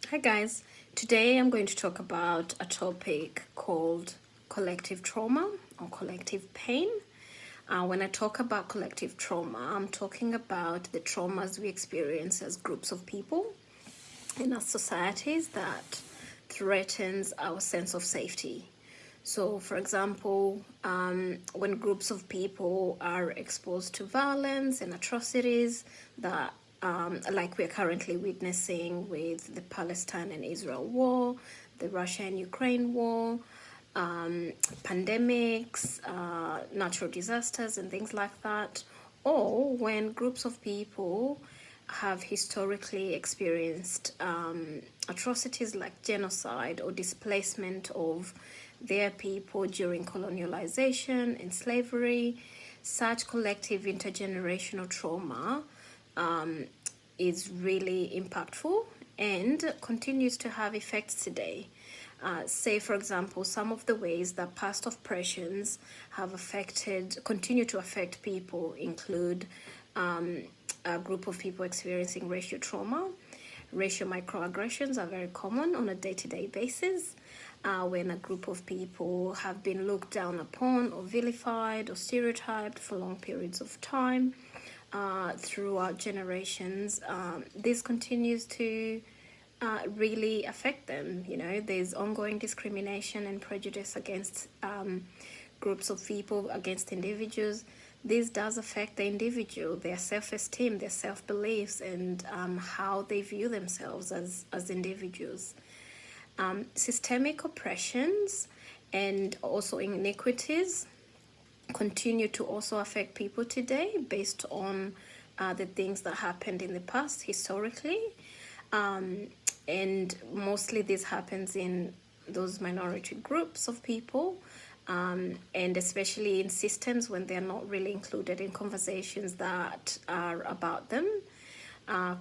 Hi guys, today I'm going to talk about a topic called collective trauma or collective pain. When I talk about collective trauma, I'm talking about the traumas we experience as groups of people in our societies that threatens our sense of safety. So, for example, when groups of people are exposed to violence and atrocities that, like we're currently witnessing with the Palestine and Israel war, the Russia and Ukraine war, pandemics, natural disasters, and things like that, or when groups of people have historically experienced atrocities like genocide or displacement of their people during colonialization and slavery. Such collective intergenerational trauma is really impactful and continues to have effects today. Say, for example, some of the ways that past oppressions have continue to affect people include a group of people experiencing racial trauma. Racial microaggressions are very common on a day-to-day basis when a group of people have been looked down upon or vilified or stereotyped for long periods of time throughout generations. This continues to really affect them. You know, there's ongoing discrimination and prejudice against groups of people, against individuals. This does affect the individual, their self-esteem, their self-beliefs, and how they view themselves as individuals. Systemic oppressions and also inequities continue to also affect people today based on the things that happened in the past historically. And mostly this happens in those minority groups of people, and especially in systems when they're not really included in conversations that are about them.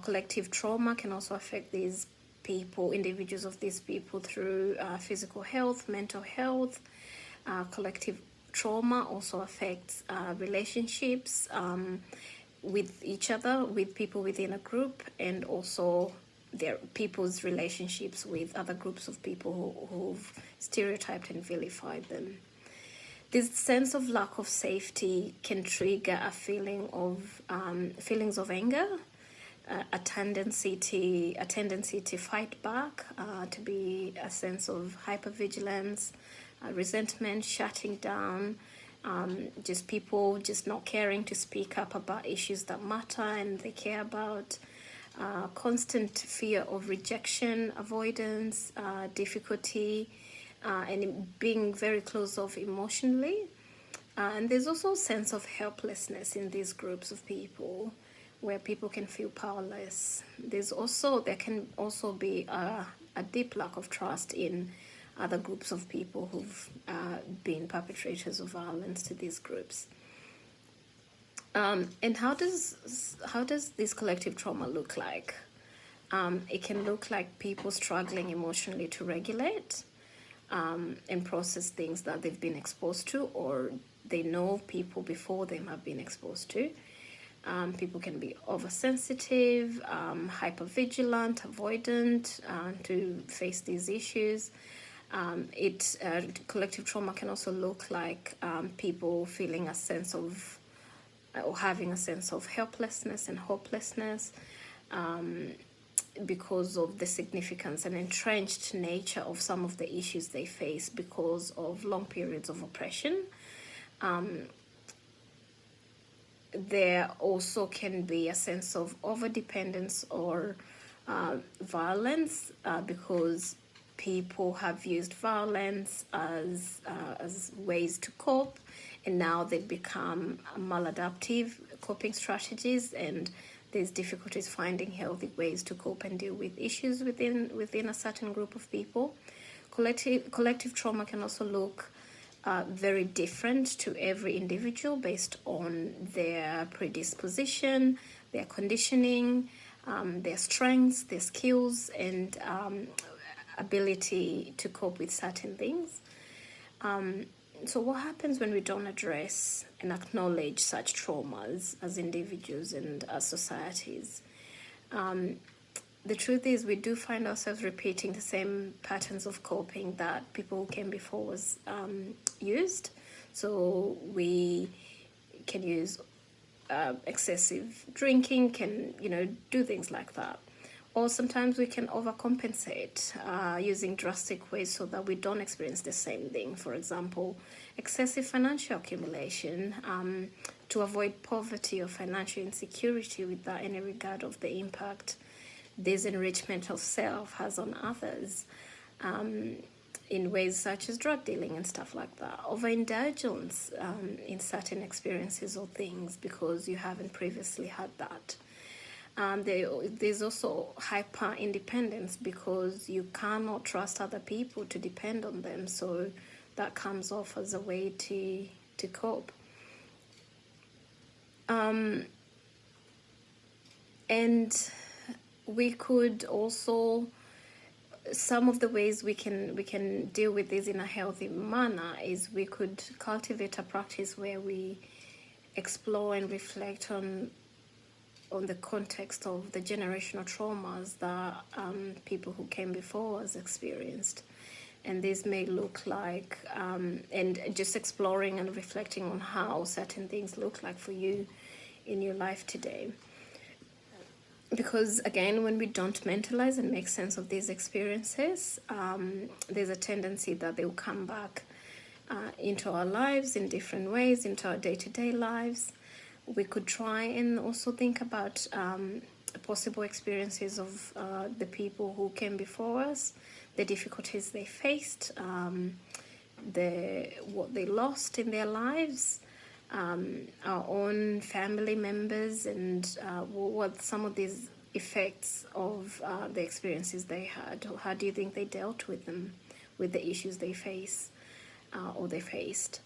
Collective trauma can also affect these people, individuals of these people, through physical health, mental health. Collective trauma also affects relationships with each other, with people within a group, and also their people's relationships with other groups of people who've stereotyped and vilified them. This sense of lack of safety can trigger a feelings of anger, a tendency to fight back, to be a sense of hypervigilance, resentment, shutting down, just people just not caring to speak up about issues that matter and they care about. Constant fear of rejection, avoidance, difficulty, and being very closed off emotionally. And there's also a sense of helplessness in these groups of people where people can feel powerless. There can also be a deep lack of trust in other groups of people who've been perpetrators of violence to these groups. And how does this collective trauma look like? It can look like people struggling emotionally to regulate and process things that they've been exposed to, or they know people before them have been exposed to. People can be oversensitive, hypervigilant, avoidant to face these issues. Collective trauma can also look like people feeling a sense of or having a sense of helplessness and hopelessness because of the significance and entrenched nature of some of the issues they face because of long periods of oppression. There also can be a sense of overdependence or violence because people have used violence as ways to cope, and now they've become maladaptive coping strategies, and there's difficulties finding healthy ways to cope and deal with issues within a certain group of people. Collective trauma can also look very different to every individual based on their predisposition, their conditioning, their strengths, their skills, and ability to cope with certain things. So what happens when we don't address and acknowledge such traumas as individuals and as societies? the truth is we do find ourselves repeating the same patterns of coping that people who came before us used. So we can use excessive drinking, can, do things like that. Or sometimes we can overcompensate using drastic ways so that we don't experience the same thing. For example, excessive financial accumulation to avoid poverty or financial insecurity without any regard of the impact this enrichment of self has on others, in ways such as drug dealing and stuff like that. Overindulgence in certain experiences or things because you haven't previously had that. There's also hyper independence because you cannot trust other people to depend on them, so that comes off as a way to cope. And we could also, some of the ways we can deal with this in a healthy manner is we could cultivate a practice where we explore and reflect on the context of the generational traumas that people who came before us experienced. And this may look like, and just exploring and reflecting on how certain things look like for you in your life today. Because again, when we don't mentalize and make sense of these experiences, there's a tendency that they will come back into our lives in different ways, into our day-to-day lives. We could try and also think about possible experiences of the people who came before us, the difficulties they faced, what they lost in their lives, our own family members, and what some of these effects of the experiences they had. How do you think they dealt with them, with the issues they face or they faced?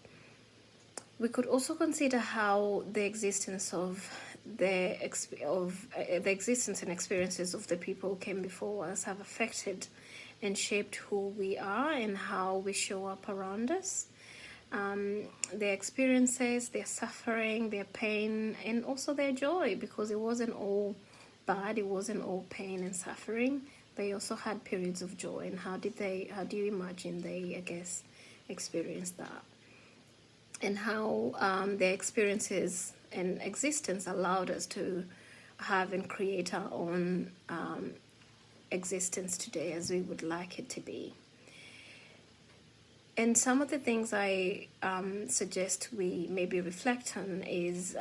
We could also consider how the existence of the existence and experiences of the people who came before us have affected and shaped who we are and how we show up around us. Their experiences, their suffering, their pain, and also their joy, because it wasn't all bad, it wasn't all pain and suffering. They also had periods of joy. And how do you imagine they, I guess, experienced that? And how their experiences and existence allowed us to have and create our own existence today as we would like it to be. And some of the things I suggest we maybe reflect on is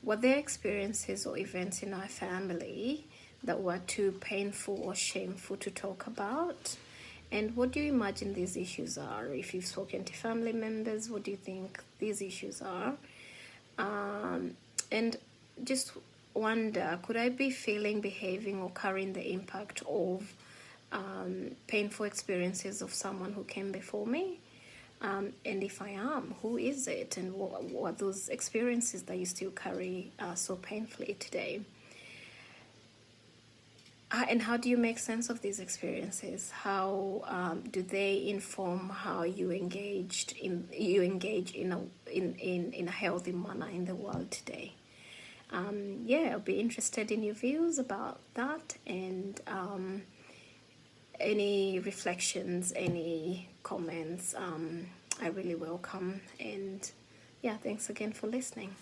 what their experiences or events in our family that were too painful or shameful to talk about. And what do you imagine these issues are? If you've spoken to family members, what do you think these issues are? And just wonder, could I be feeling, behaving, or carrying the impact of painful experiences of someone who came before me? And if I am, who is it? And what are those experiences that you still carry so painfully today? And how do you make sense of these experiences? How do they inform how you engage in a healthy manner in the world today? I'll be interested in your views about that, and any reflections, any comments, I really welcome. And thanks again for listening.